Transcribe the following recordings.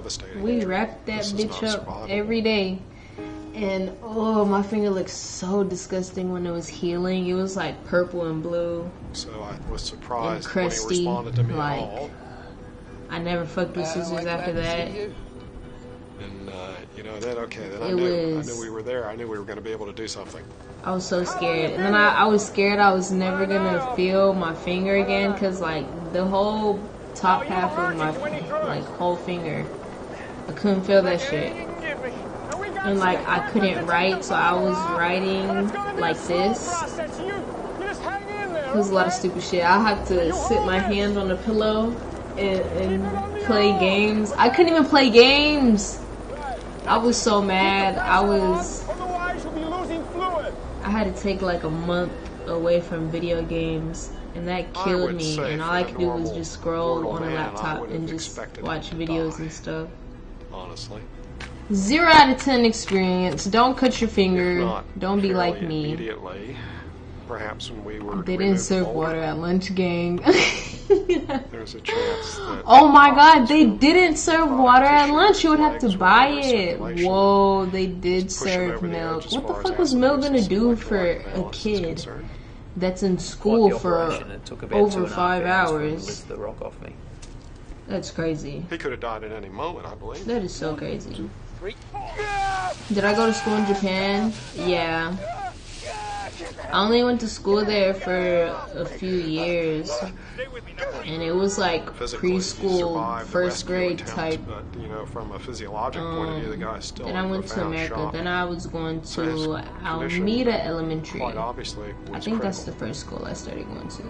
devastating. We wrapped that bitch up every day. And oh, my finger looked so disgusting when it was healing. It was like purple and blue. So I was surprised and when crusty, he responded to me like, at all. I never fucked with scissors after that. And you know, then I knew we were there. I knew we were going to be able to do something. I was so scared, and then I was scared I was never gonna feel my finger again, cause like the whole top half of my like whole finger, I couldn't feel that shit, and like I couldn't write, so I was writing like this. It was a lot of stupid shit. I had to sit my hand on the pillow and play games. I couldn't even play games. I was so mad. I had to take like a month away from video games, and that killed me. And all I could do was just scroll on a laptop and just watch videos and stuff. Honestly. 0 out of 10 experience. Don't cut your finger. Don't be like me. Immediately, perhaps when we were. They didn't serve water at lunch, gang. There's a chance that. Oh my god, they didn't serve water at lunch. You would have to buy it. Whoa, they did serve milk. What the fuck was milk gonna do for a kid that's in school for over 5 hours? That's crazy. He could have died at any moment, I believe. That is so crazy. Did I go to school in Japan? Yeah. I only went to school there for a few years, and it was like preschool, first grade type. But, you know, from a physiological point of view, the guy's still. Then I went to America. Then I was going to Alameda Elementary. Quite obviously, I think that's the first school I started going to.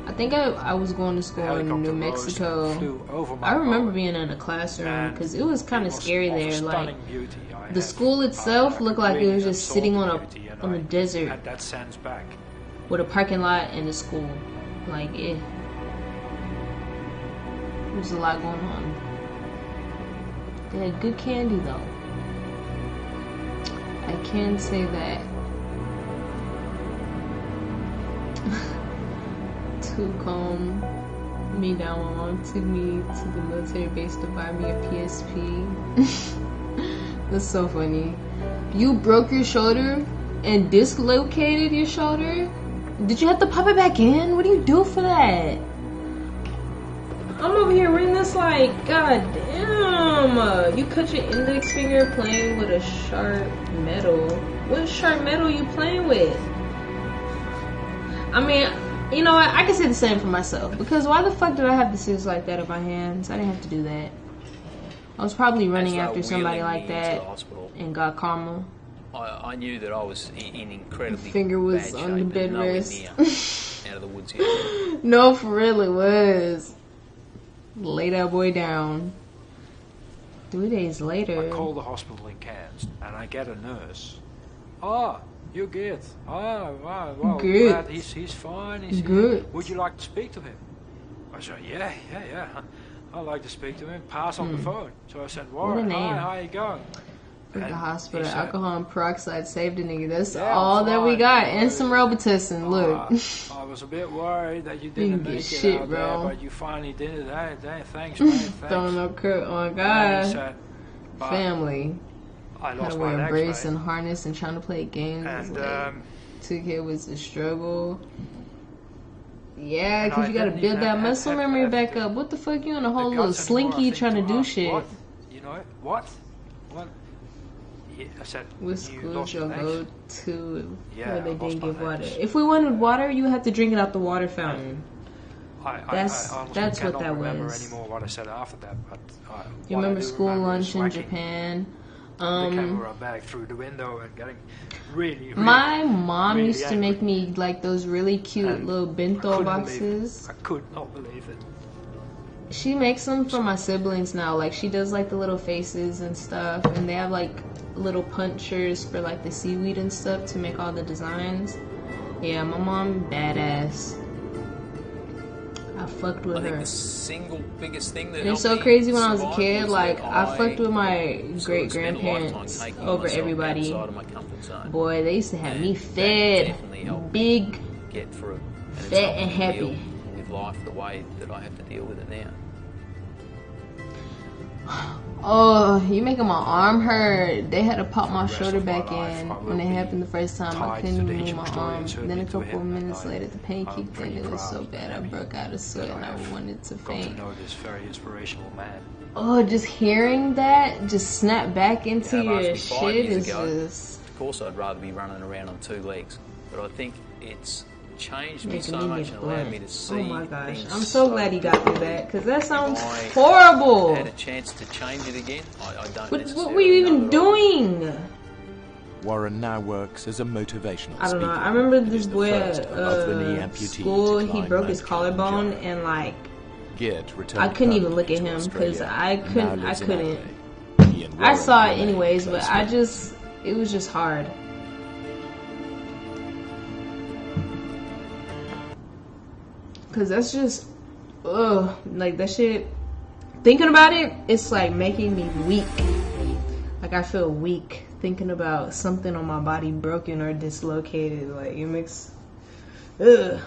I think I was going to school in New Mexico. I remember being in a classroom because it was kind of scary there. Like the school itself looked like it was just sitting on a desert with a parking lot and a school. Like there was a lot going on. They had good candy though. I can say that. To calm me down, my mom took me to the military base to buy me a PSP. That's so funny. You broke your shoulder and dislocated your shoulder? Did you have to pop it back in? What do you do for that? I'm over here reading this like, god damn. You cut your index finger playing with a sharp metal. What sharp metal are you playing with? I mean, you know what? I can say the same for myself. Because why the fuck did I have the scissors like that in my hands? I didn't have to do that. I was probably running after somebody like that and got karma. I knew that I was in incredibly finger was bad on the shape, bed nowhere rest. near out of the woods yet. No, for real it was. Lay that boy down. 3 days later. I call the hospital in Cairns and I get a nurse. Oh, you're good. Oh, wow, well, good. Glad he's fine. He's good. Would you like to speak to him? I said, yeah. I'd like to speak to him. Pass on the phone. So I said, Warren, hi, how you going? At the hospital, said, alcohol and peroxide saved a nigga. That's all that we got. And some Robitussin, look. I was a bit worried that you didn't make shit, it out bro. there, but you finally did it. Hey, thanks, man. Thanks. Throwing no curl. Oh, my God. Said, family. I had lost to my wear a legs, brace mate. and harness and trying to play games. And, like, took it was a struggle. Yeah, and because you gotta build that muscle memory back up. What the fuck, you in a whole little slinky trying to do shit? What? You know what? Yeah, I said, what schools you'll go to where they didn't give water? legs. If we wanted water, you have to drink it out the water fountain. That's what that remember was. anymore what I said after that, but You remember school lunch in Japan? The camera back through the window and getting really my mom really used to angry. make me like those really cute And little bento boxes. I could not believe it. She makes them for my siblings now. Like she does like the little faces and stuff, and they have like little punchers for like the seaweed and stuff to make all the designs. Yeah, my mom badass. I fucked with I think her. the single biggest thing that It's helped so me crazy when I was a survive kid. was Like that I fucked with my sort great of spent a lifetime grandparents taking over myself everybody. outside of my comfort zone. Boy, they used to have me And that fed, definitely helped big, get through and it's fat helped and me happy. deal with life the way that I have to deal with it now. Oh, you making my arm hurt. They had to pop my shoulder back in when it happened the first time. I couldn't even move my arm. Then a couple of minutes later, the pain kicked in. It was so bad. I broke out of sweat and I wanted to faint. Oh, just hearing that, just snap back into your shit is just... Of course, I'd rather be running around on 2 legs, but I think it's changed me so much and allowed me to see. Oh my gosh, I'm so glad he got through that, because that sounds horrible. Had a chance to change it again. I don't what were you even doing? Warren now works as a motivational speaker. I don't know. I remember this boy at school. He broke his collarbone and like I couldn't even look at him because I couldn't. I saw it anyways, but it was just hard. Cause that's just, like that shit. Thinking about it, it's like making me weak. Like I feel weak thinking about something on my body broken or dislocated. Like it makes, ugh.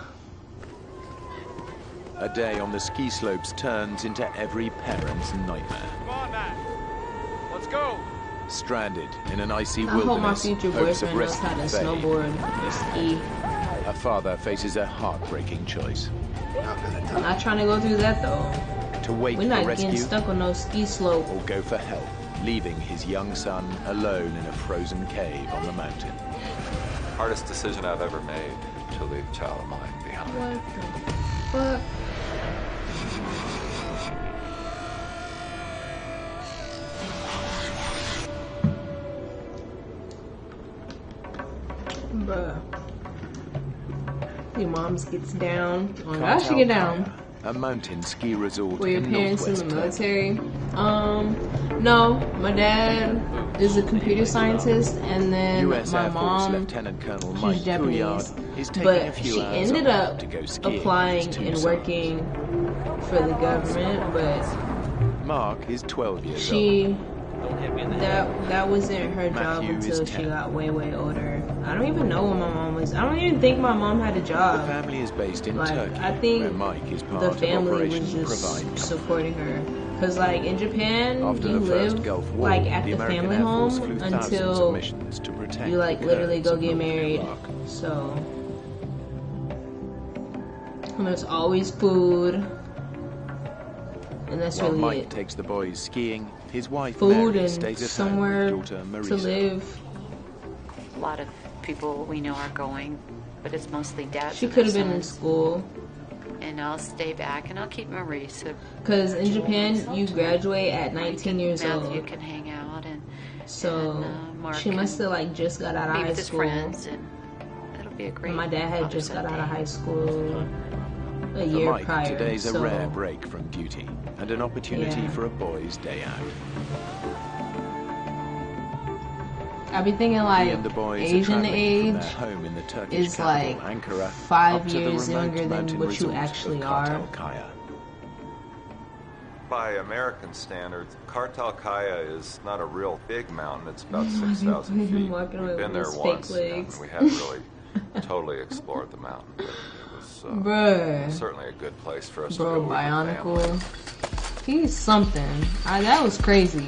A day on the ski slopes turns into every parent's nightmare. Come on, man. Let's go. Stranded in an icy I hope my wilderness, future hopes of boyfriend knows how to rescue fade. snowboard or ski. A father faces a heartbreaking choice. I'm not trying to go through that though. To wait We're for not rescue getting stuck on no ski slope. or go for help, leaving his young son alone in a frozen cave on the mountain. Hardest decision I've ever made, to leave a child of mine behind. What the fuck? Bruh. Your mom's gets down. Oh, how she get down? A mountain ski resort. Were your in parents in the Northwest military? No. My dad is a computer scientist, and then US my Air Force mom, Lieutenant Colonel she's Mike Japanese, Couillard is taking a but few she hours ended off up to go skiing with applying his two and sons. working for the government, but Mark is 12 years she old. that wasn't her job Matthew is until she 10. got way older. I don't even know what my mom was. I don't even think my mom had a The job. family is based in Like Turkey, I think where Mike is part the of family Operation was just Provide Comfort. supporting her. Cause like in Japan, After you the First live Gulf War, like at the the American family Air Force home flew thousands of until missions to protect you like the literally Kurds go of get northern married. Iraq. So and there's always food, and that's While really Mike it. takes the boys skiing, his wife Food Mary and stays at somewhere home with daughter Marisa. to live. A lot of people we know are going, but it's mostly dads. She and could have their been in sons. school. And I'll stay back and I'll keep Marisa. Cause in Japan, you graduate at 19 years Matthew old. can hang out and So Mark she must have like just got out of be high with his school. friends, and it'll be a great. And my dad had Father's just got Day. out of high school a For year Mike, prior. today's a So rare break from duty and an opportunity Yeah. for a boys' day out. I be thinking He like and the boys are Asian traveling from age their home in the Turkish is capital, like Ankara, 5 up to the years remote younger than mountain what you resort actually of are. Kartal Kaya. By American standards, Kartal Kaya is not a real big mountain. It's about Walking 6,000 feet. walking We've with been there those fake once, legs. and we haven't really totally explored the mountain. But it was Bruh. certainly a good place for us to Bro, go with the family. Bionicle. He's something. That was crazy.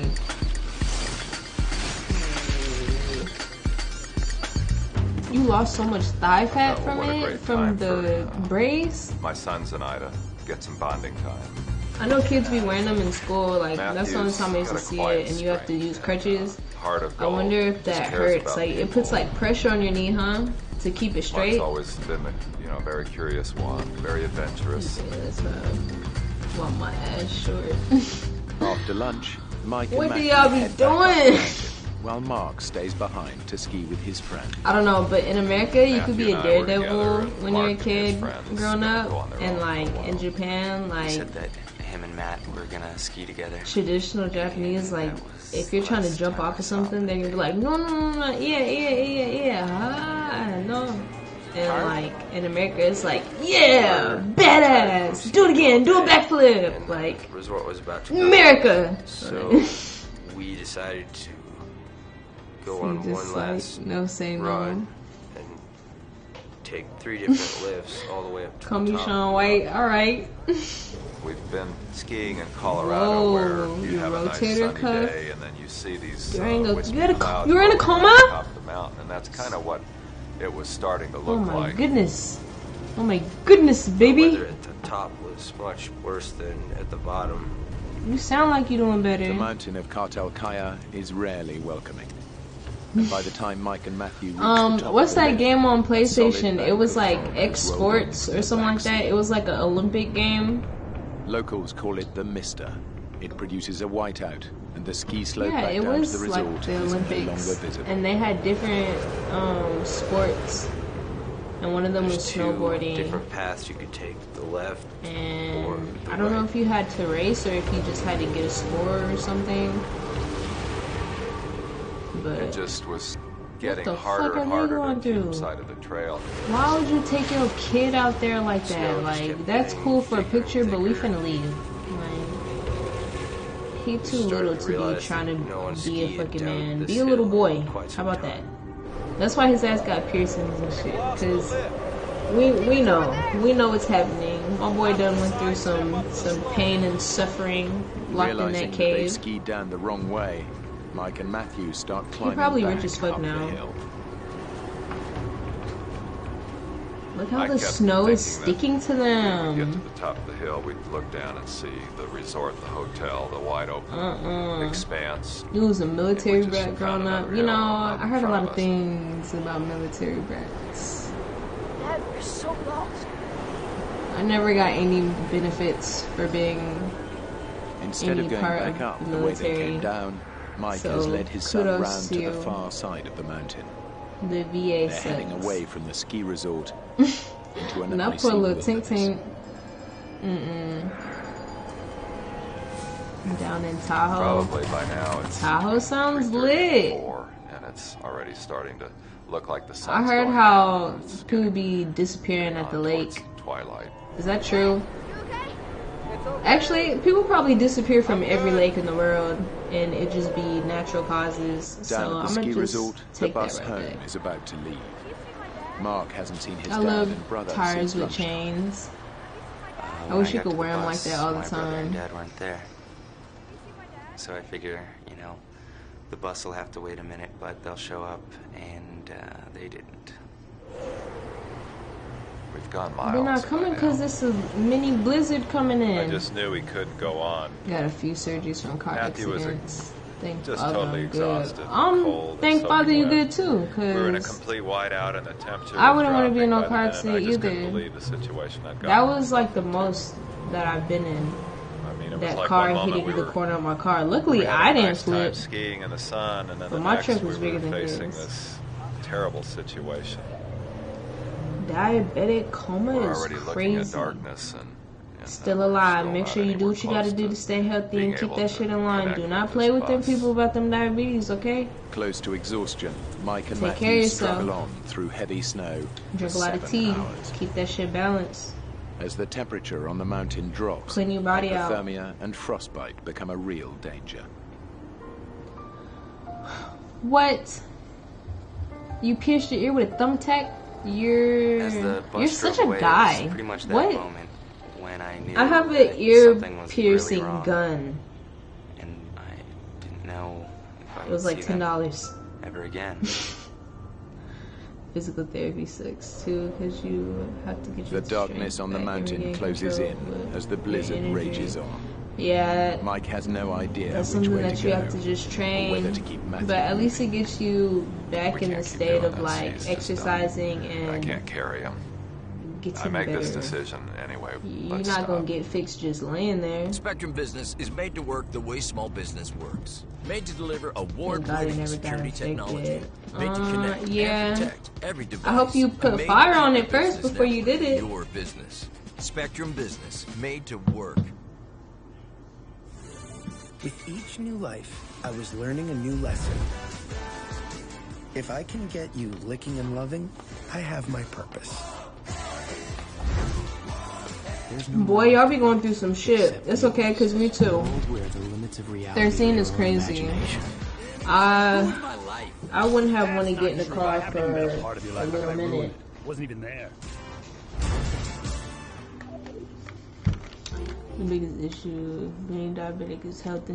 You lost so much thigh fat Oh, from what a it, great from time the for, brace. My sons and I to get some bonding time. I know kids be wearing them in school. Like that's the only Matthew's time I used to got a see quiet it, and you have to strength use and, crutches. Heart of I gold. wonder if Just that cares hurts. about Like it people. puts like pressure on your knee, huh? To keep it Mark's straight. always been a very curious one, very adventurous. Yeah, that's right. Want my ass short. After lunch, Mike and What do Matthew y'all be head back up the doing? mountain, while Mark stays behind to ski with his friend. I don't know, but in America, you could be a Matthew and I were daredevil together, when you're a Mark and his kid friends growing gonna up, go on their and own for a like while. in Japan, He like said that him and Matt were gonna ski together. traditional Japanese, like if you're trying to jump off of something, they're gonna be like, no, yeah, no. And like in America, it's like, yeah, badass, do it again, do a backflip, like The resort was about to go. America. So we decided to go on Just one like, last no say no. run and take 3 different lifts all the way up to Call the me top. Sean White. All right. We've been skiing in Colorado Whoa, where you you have a nice rotator sunny cuff. day, and then you see these You're in a clouds you're in a rolling coma? top the mountain, and that's kind of what it was starting to look Oh my like. goodness. Oh my goodness, The baby. weather at the top was much worse than at the bottom. You sound like you're doing better. The mountain of Cartel Kaya is rarely welcoming. And by the time Mike and Matthew reach the top What's of the that hill, game on a solid PlayStation? bank It was of like fog X has rolled Sports into or the something like that. backseat. It was like an Olympic game. Locals call it the Mister. It produces a whiteout, and the ski slope Yeah, back it down to was the like resort the is no Olympics, longer visible. and they had different sports, and one of them was There's two snowboarding. different paths you could take, the left or And the I don't know right. if you had to race or if you just had to get a score or something. But It just was getting the harder fuck are and they harder going to keep through? sight of the trail. why would you take your kid out there like that? Snow just Like, kept that's getting cool for a thicker and picture, but we thicker. finna leave. Like, he too little to be trying to be a fucking man. Be a little boy. How about that? That's why his ass got piercings and shit. Cause we know what's happening. My boy done went through some pain and suffering locked in Realizing that that they've cave. skied down the wrong way, Mike and Matthew start climbing probably back rich as fuck up now. the hill. Look how I the kept snow is thinking sticking to When we get to them. the top of the hill, we'd look down and see the resort, the hotel, the wide open expanse. You was a military And we just brat growing found up. another You know, hill I in heard a front lot of of us. things about military brats. Dad, we're so lost. I never got any benefits for being Instead any of going part back of up the the way they military. came down, Mike So, has led his son kudos round to to you. the far side of the mountain. the VA They're sucks. heading away from the ski resort into an Not icy poor little Tink wilderness. Tink. Down in Tahoe. Probably by now it's Tahoe sounds 3:30 lit. or 4, and it's already starting to look like the sun's I heard going how down. It's people be disappearing at the on towards lake. twilight. Is that true? Actually, people probably disappear from every lake in the world, and it just be natural causes. Down So at the I'm ski gonna just resort, the take bus that home right back. is about to leave. Mark hasn't seen his I dad love and brother tires since with lunchtime. chains. I When wish you got could to wear the 'em like bus, that all the my brother and time. Dad weren't there. So I figure, you know, the bus will have to wait a minute, but they'll show up, and they didn't. We've gone miles. They're not coming because it's a mini blizzard coming I in. just knew we couldn't go on. Got a few surgeries from car Matthew was accidents. Thank just Father totally I'm good. exhausted, cold, Thank and Father you soaking wet. good too, We were in a cause complete whiteout, and the temperature I was wouldn't wanna be in no dropping by car the minute. I seat just couldn't either. believe the situation I'd gotten. that was like the most that I've been in. I mean, it was That like car one moment hitting we the were corner of my car. Luckily, we had I a didn't nice time flip. skiing in the sun, and then But the my next truck we was were bigger than facing his. this terrible situation. Diabetic coma We're is already looking at crazy. darkness and Still we're alive. still Make not sure you do anywhere what you gotta close do to stay healthy being and keep able that to shit in line. connect Do not with play this with them bus. people about them diabetes, okay? Close to exhaustion, Mike and Take care of Matthew yourself. struggle on through heavy snow Drink for a lot of 7 tea. hours. Keep that shit balanced. As the temperature on the mountain drops, Clean your body out. hypothermia and frostbite become a real danger. What? You pierced your ear with a thumbtack? As the bus You're such drove a away, guy. it was pretty much that What? moment when I knew I have that an ear something was piercing really wrong, gun. and I didn't know if I It was would like see them $10. ever again. Physical therapy sucks too, because you have to get your The darkness strength on the back and mountain regain closes control in with as the your blizzard energy. rages on. Yeah, Mike has no idea that's which something way that to you go, have to just or train. whether to keep Matthew But at least it moving. gets you back We in the can't keep state doing of this. like He's just exercising I and can't carry him. gets I him make better. this decision anyway. You're Let's not gonna stop. get fixed just laying there. Spectrum Business is made to work the way small business works. Made to deliver Thank God it award-winning never got security technology. infected. Made to connect Yeah. and protect every device. I hope you and put made fire to on keep it the first business before you did it. Your business. Spectrum Business, made to work. With each new life, I was learning a new lesson. If I can get you licking and loving, I have my purpose. Boy, y'all be going through some shit. It's okay, because me too. 13 is crazy. I wouldn't have wanted to get in the car for a little minute. Wasn't even there. The biggest issue being diabetic is health insurance.